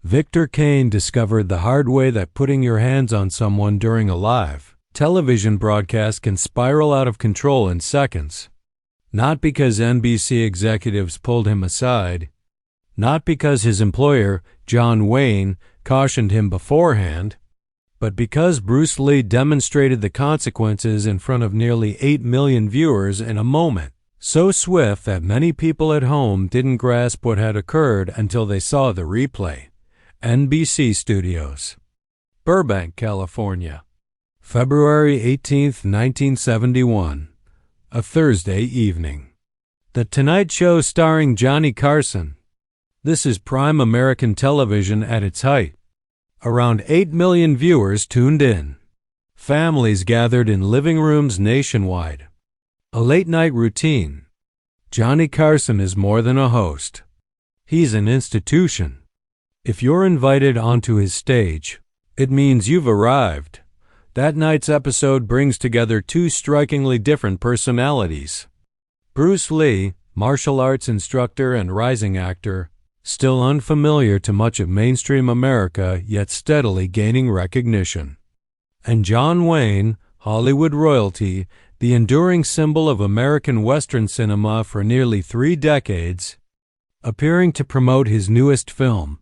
Victor Kane discovered the hard way that putting your hands on someone during a live television broadcast can spiral out of control in seconds. Not because NBC executives pulled him aside, not because his employer, John Wayne, cautioned him beforehand, but because Bruce Lee demonstrated the consequences in front of nearly 8 million viewers in a moment so swift that many people at home didn't grasp what had occurred until they saw the replay. NBC Studios, Burbank, California, February 18, 1971, a Thursday evening. The Tonight Show starring Johnny Carson. This is prime American television at its height. Around 8 million viewers tuned in. Families gathered in living rooms nationwide. A late-night routine. Johnny Carson is more than a host. He's an institution. If you're invited onto his stage, it means you've arrived. That night's episode brings together two strikingly different personalities. Bruce Lee, martial arts instructor and rising actor, still unfamiliar to much of mainstream America, yet steadily gaining recognition. And John Wayne, Hollywood royalty, the enduring symbol of American Western cinema for nearly 3 decades, appearing to promote his newest film.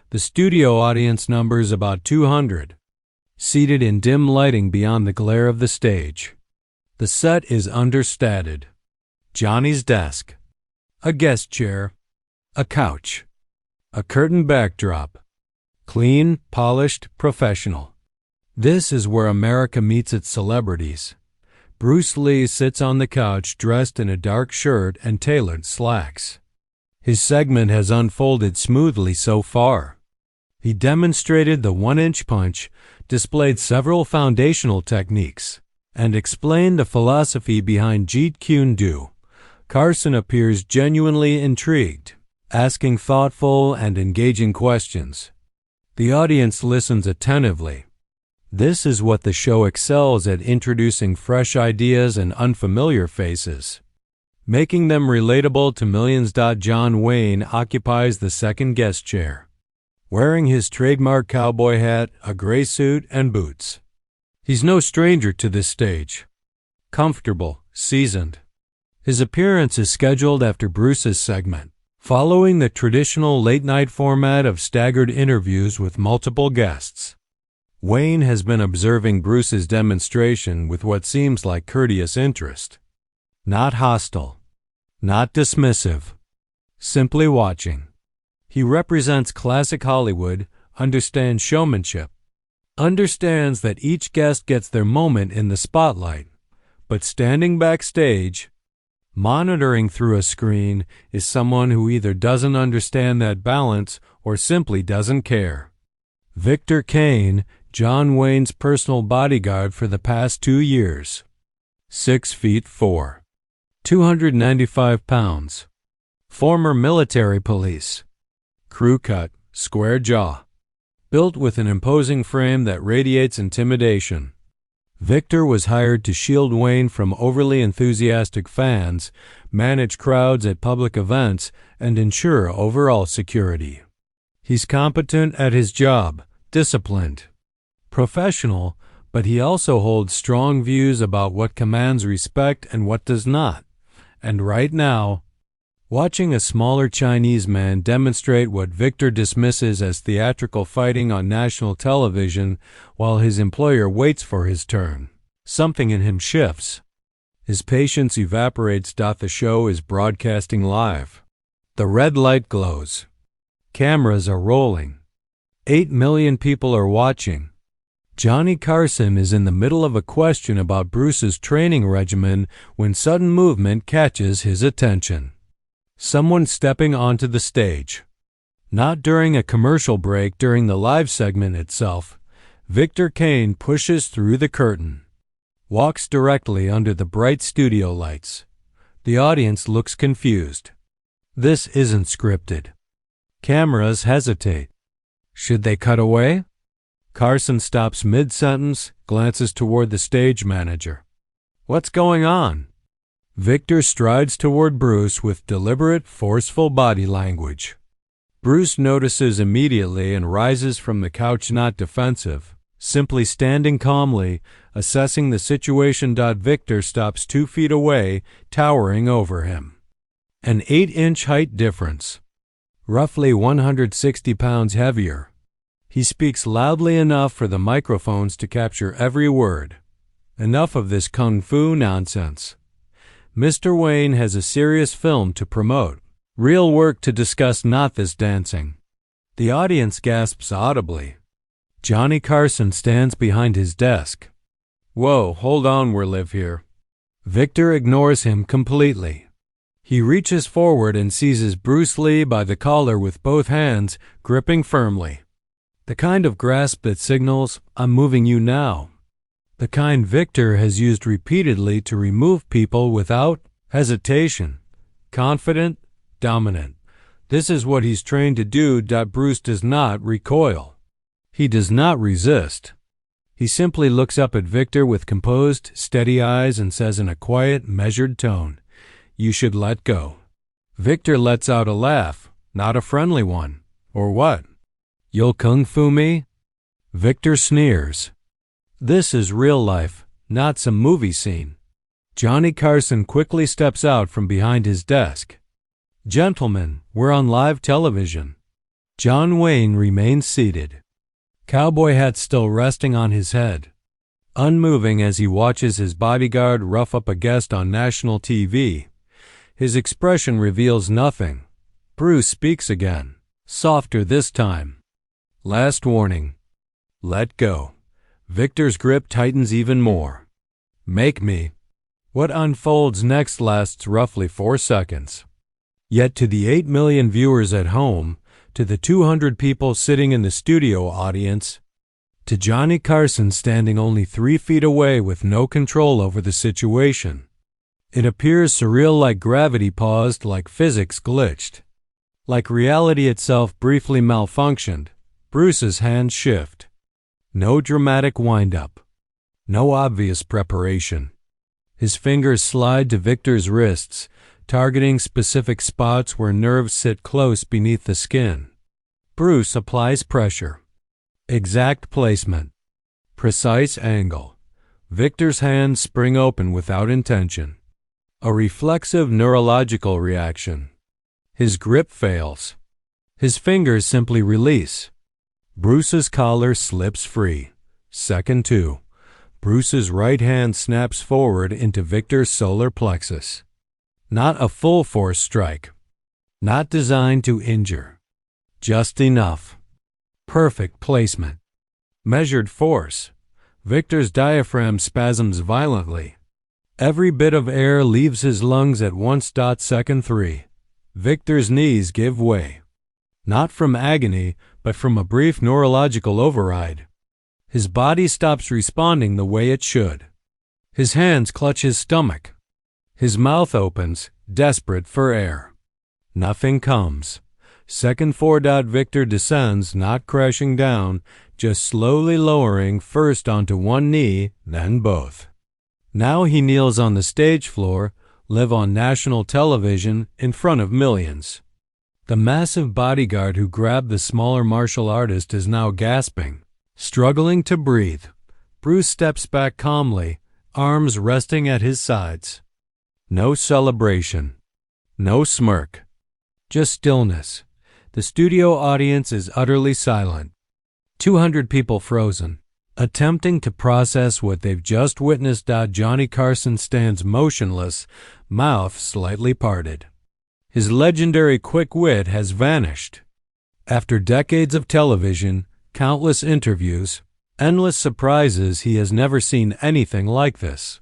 The studio audience numbers about 200, seated in dim lighting beyond the glare of the stage. The set is understated. Johnny's desk, a guest chair, a couch, a curtain backdrop. Clean, polished, professional. This is where America meets its celebrities. Bruce Lee sits on the couch dressed in a dark shirt and tailored slacks. His segment has unfolded smoothly so far. He demonstrated the 1-inch punch, displayed several foundational techniques, and explained the philosophy behind Jeet Kune Do. Carson appears genuinely intrigued, asking thoughtful and engaging questions. The audience listens attentively. This is what the show excels at, introducing fresh ideas and unfamiliar faces, making them relatable to millions. John Wayne occupies the second guest chair, wearing his trademark cowboy hat, a gray suit, and boots. He's no stranger to this stage. Comfortable, seasoned. His appearance is scheduled after Bruce's segment, following the traditional late-night format of staggered interviews with multiple guests. Wayne has been observing Bruce's demonstration with what seems like courteous interest. Not hostile, not dismissive, simply watching. He represents classic Hollywood, understands showmanship, understands that each guest gets their moment in the spotlight, but standing backstage, monitoring through a screen, is someone who either doesn't understand that balance or simply doesn't care. Victor Kane, John Wayne's personal bodyguard for the past 2 years. 6'4", 295 pounds. Former military police. Crew cut, square jaw. Built with an imposing frame that radiates intimidation. Victor was hired to shield Wayne from overly enthusiastic fans, manage crowds at public events, and ensure overall security. He's competent at his job, disciplined, professional, but he also holds strong views about what commands respect and what does not. And right now, watching a smaller Chinese man demonstrate what Victor dismisses as theatrical fighting on national television while his employer waits for his turn, something in him shifts. His patience evaporates. The show is broadcasting live. The red light glows. Cameras are rolling. 8 million people are watching. Johnny Carson is in the middle of a question about Bruce's training regimen when sudden movement catches his attention. Someone stepping onto the stage. Not during a commercial break. During the live segment itself, Victor Kane pushes through the curtain, walks directly under the bright studio lights. The audience looks confused. This isn't scripted. Cameras hesitate. Should they cut away? Carson stops mid-sentence, glances toward the stage manager. What's going on? Victor strides toward Bruce with deliberate, forceful body language. Bruce notices immediately and rises from the couch, not defensive, simply standing calmly, assessing the situation. Victor stops 2 feet away, towering over him. An 8-inch height difference. Roughly 160 pounds heavier. He speaks loudly enough for the microphones to capture every word. Enough of this kung fu nonsense. Mr. Wayne has a serious film to promote. Real work to discuss, not this dancing. The audience gasps audibly. Johnny Carson stands behind his desk. Whoa, hold on, we're live here. Victor ignores him completely. He reaches forward and seizes Bruce Lee by the collar with both hands, gripping firmly. The kind of grasp that signals, I'm moving you now. The kind Victor has used repeatedly to remove people without hesitation. Confident, dominant. This is what he's trained to do. Bruce does not recoil. He does not resist. He simply looks up at Victor with composed, steady eyes and says in a quiet, measured tone, "You should let go." Victor lets out a laugh, not a friendly one. Or what? You'll kung fu me? Victor sneers. This is real life, not some movie scene. Johnny Carson quickly steps out from behind his desk. Gentlemen, we're on live television. John Wayne remains seated. Cowboy hat still resting on his head. Unmoving as he watches his bodyguard rough up a guest on national TV. His expression reveals nothing. Bruce speaks again, softer this time. Last warning. Let go. Victor's grip tightens even more. Make me. What unfolds next lasts roughly 4 seconds. Yet to the 8 million viewers at home, to the 200 people sitting in the studio audience, to Johnny Carson standing only 3 feet away with no control over the situation, it appears surreal, like gravity paused, like physics glitched, like reality itself briefly malfunctioned. Bruce's hands shift. No dramatic wind-up. No obvious preparation. His fingers slide to Victor's wrists, targeting specific spots where nerves sit close beneath the skin. Bruce applies pressure. Exact placement. Precise angle. Victor's hands spring open without intention. A reflexive neurological reaction. His grip fails. His fingers simply release. Bruce's collar slips free. Second 2. Bruce's right hand snaps forward into Victor's solar plexus. Not a full force strike. Not designed to injure. Just enough. Perfect placement. Measured force. Victor's diaphragm spasms violently. Every bit of air leaves his lungs at once. Second 3. Victor's knees give way. Not from agony, but from a brief neurological override. His body stops responding the way it should. His hands clutch his stomach. His mouth opens, desperate for air. Nothing comes. Second 4. Victor descends, not crashing down, just slowly lowering, first onto one knee, then both. Now he kneels on the stage floor, live on national television, in front of millions. The massive bodyguard who grabbed the smaller martial artist is now gasping, struggling to breathe. Bruce steps back calmly, arms resting at his sides. No celebration. No smirk. Just stillness. The studio audience is utterly silent. 200 people frozen, attempting to process what they've just witnessed. Johnny Carson stands motionless, mouth slightly parted. His legendary quick wit has vanished. After decades of television, countless interviews, endless surprises, he has never seen anything like this.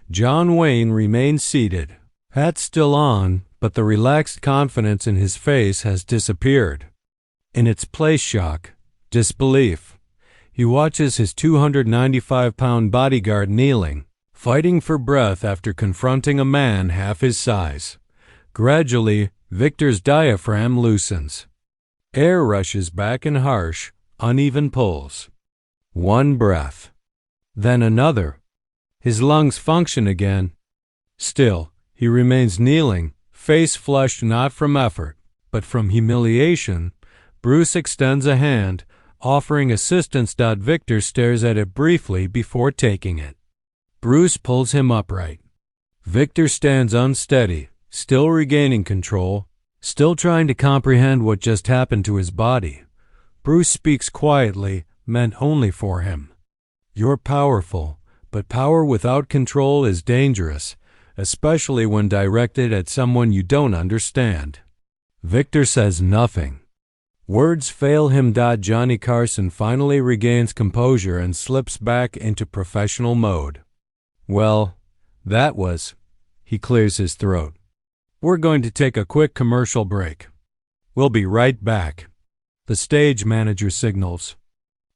John Wayne remains seated, hat still on, but the relaxed confidence in his face has disappeared. In its place, shock, disbelief. He watches his 295-pound bodyguard kneeling, fighting for breath after confronting a man half his size. Gradually, Victor's diaphragm loosens. Air rushes back in harsh, uneven pulls. One breath. Then another. His lungs function again. Still, he remains kneeling, face flushed not from effort, but from humiliation. Bruce extends a hand, offering assistance. Victor stares at it briefly before taking it. Bruce pulls him upright. Victor stands unsteady, still regaining control, still trying to comprehend what just happened to his body. Bruce speaks quietly, meant only for him. You're powerful, but power without control is dangerous, especially when directed at someone you don't understand. Victor says nothing. Words fail him. Johnny Carson finally regains composure and slips back into professional mode. Well, that was. He clears his throat. We're going to take a quick commercial break. We'll be right back. The stage manager signals.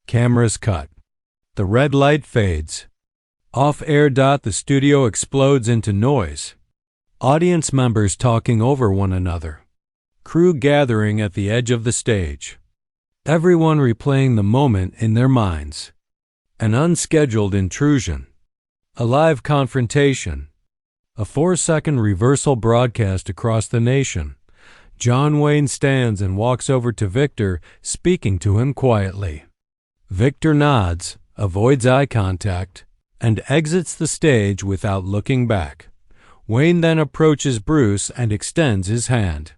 Cameras cut. The red light fades. Off air. The studio explodes into noise. Audience members talking over one another. Crew gathering at the edge of the stage. Everyone replaying the moment in their minds. An unscheduled intrusion. A live confrontation. A 4-second reversal broadcast across the nation. John Wayne stands and walks over to Victor, speaking to him quietly. Victor nods, avoids eye contact, and exits the stage without looking back. Wayne then approaches Bruce and extends his hand.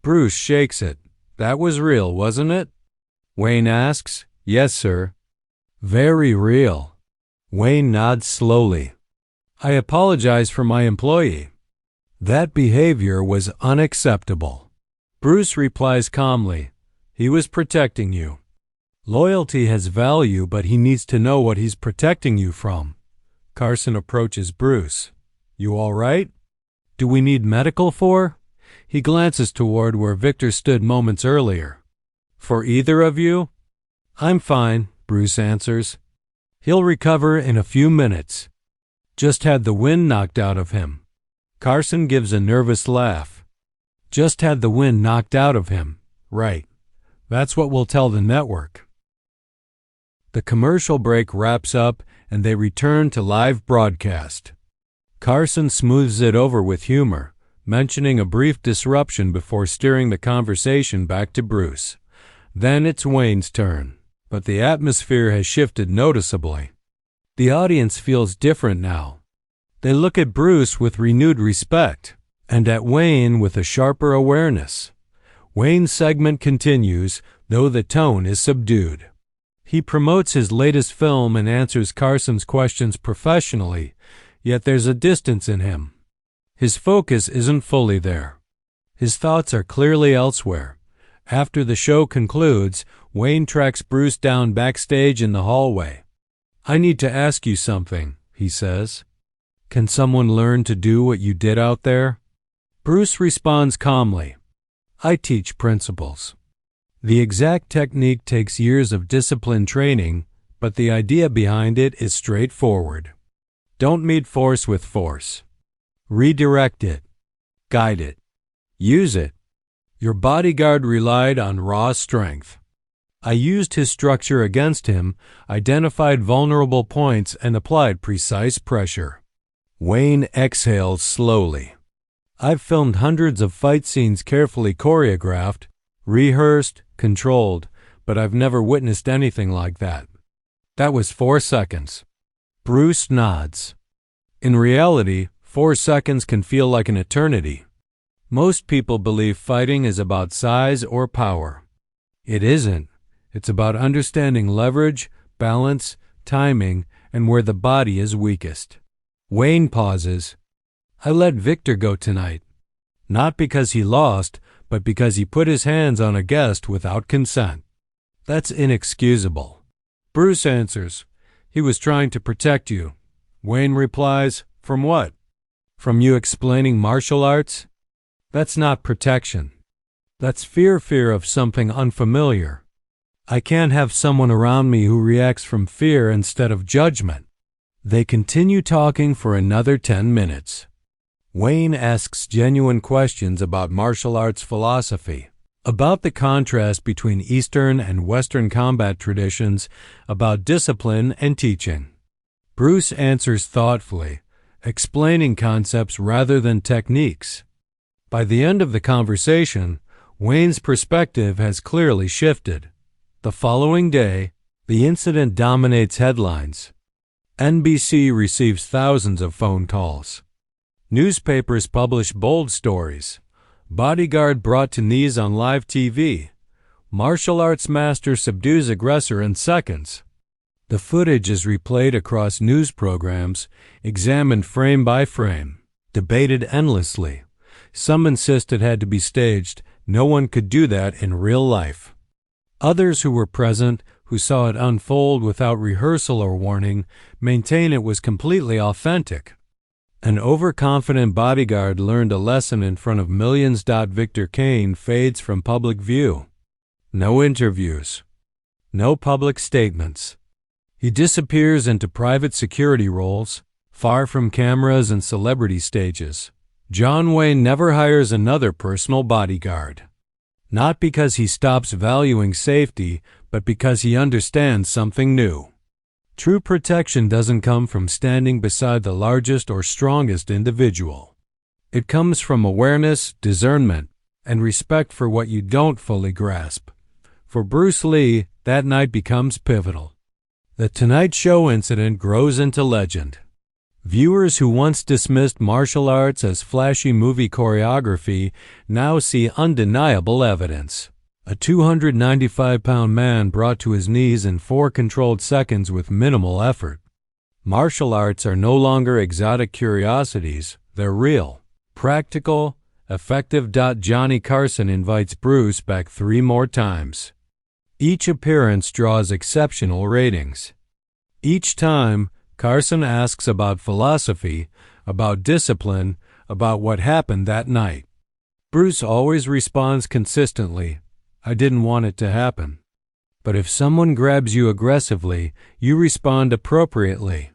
Bruce shakes it. That was real, wasn't it? Wayne asks. Yes, sir. Very real. Wayne nods slowly. I apologize for my employee. That behavior was unacceptable. Bruce replies calmly. He was protecting you. Loyalty has value, but he needs to know what he's protecting you from. Carson approaches Bruce. You all right? Do we need medical for? He glances toward where Victor stood moments earlier. For either of you? I'm fine, Bruce answers. He'll recover in a few minutes. Just had the wind knocked out of him. Carson gives a nervous laugh. Just had the wind knocked out of him. Right. That's what we'll tell the network. The commercial break wraps up and they return to live broadcast. Carson smooths it over with humor, mentioning a brief disruption before steering the conversation back to Bruce. Then it's Wayne's turn, but the atmosphere has shifted noticeably. The audience feels different now. They look at Bruce with renewed respect, and at Wayne with a sharper awareness. Wayne's segment continues, though the tone is subdued. He promotes his latest film and answers Carson's questions professionally, yet there's a distance in him. His focus isn't fully there. His thoughts are clearly elsewhere. After the show concludes, Wayne tracks Bruce down backstage in the hallway. I need to ask you something, he says. Can someone learn to do what you did out there? Bruce responds calmly. I teach principles. The exact technique takes years of disciplined training, but the idea behind it is straightforward. Don't meet force with force. Redirect it. Guide it. Use it. Your bodyguard relied on raw strength. I used his structure against him, identified vulnerable points, and applied precise pressure. Wayne exhales slowly. I've filmed hundreds of fight scenes carefully choreographed, rehearsed, controlled, but I've never witnessed anything like that. That was 4 seconds. Bruce nods. In reality, 4 seconds can feel like an eternity. Most people believe fighting is about size or power. It isn't. It's about understanding leverage, balance, timing, and where the body is weakest. Wayne pauses. I let Victor go tonight. Not because he lost, but because he put his hands on a guest without consent. That's inexcusable. Bruce answers. He was trying to protect you. Wayne replies, from what? From you explaining martial arts? That's not protection. That's fear of something unfamiliar. I can't have someone around me who reacts from fear instead of judgment. They continue talking for another 10 minutes. Wayne asks genuine questions about martial arts philosophy, about the contrast between Eastern and Western combat traditions, about discipline and teaching. Bruce answers thoughtfully, explaining concepts rather than techniques. By the end of the conversation, Wayne's perspective has clearly shifted. The following day, the incident dominates headlines. NBC receives thousands of phone calls. Newspapers publish bold stories. Bodyguard brought to knees on live TV. Martial arts master subdues aggressor in seconds. The footage is replayed across news programs, examined frame by frame, debated endlessly. Some insist it had to be staged. No one could do that in real life. Others who were present, who saw it unfold without rehearsal or warning, maintain it was completely authentic. An overconfident bodyguard learned a lesson in front of millions. Victor Kane fades from public view. No interviews. No public statements. He disappears into private security roles, far from cameras and celebrity stages. John Wayne never hires another personal bodyguard. Not because he stops valuing safety, but because he understands something new. True protection doesn't come from standing beside the largest or strongest individual. It comes from awareness, discernment, and respect for what you don't fully grasp. For Bruce Lee, that night becomes pivotal. The Tonight Show incident grows into legend. Viewers who once dismissed martial arts as flashy movie choreography now see undeniable evidence. A 295-pound man brought to his knees in 4 controlled seconds with minimal effort. Martial arts are no longer exotic curiosities, they're real, practical, effective. Johnny Carson invites Bruce back 3 more times. Each appearance draws exceptional ratings. Each time, Carson asks about philosophy, about discipline, about what happened that night. Bruce always responds consistently, "I didn't want it to happen." But if someone grabs you aggressively, you respond appropriately.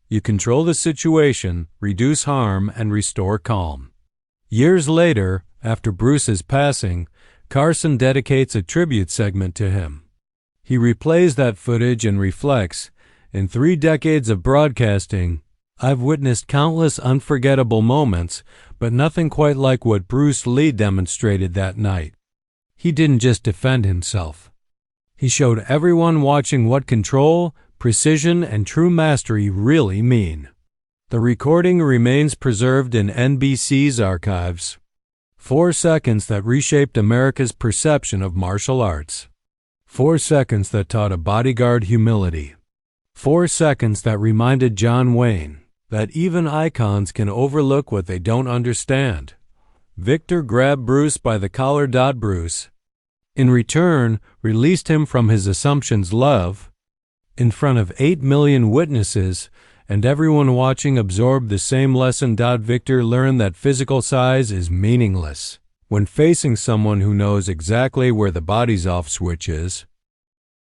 You control the situation, reduce harm, and restore calm. Years later, after Bruce's passing, Carson dedicates a tribute segment to him. He replays that footage and reflects, "In 3 decades of broadcasting, I've witnessed countless unforgettable moments, but nothing quite like what Bruce Lee demonstrated that night." He didn't just defend himself. He showed everyone watching what control, precision, and true mastery really mean. The recording remains preserved in NBC's archives. 4 seconds that reshaped America's perception of martial arts. 4 seconds that taught a bodyguard humility. 4 seconds that reminded John Wayne that even icons can overlook what they don't understand. Victor grabbed Bruce by the collar. Bruce, in return, released him from his assumptions. Love, in front of 8 million witnesses, and everyone watching absorbed the same lesson. Victor learned that physical size is meaningless when facing someone who knows exactly where the body's off switch is.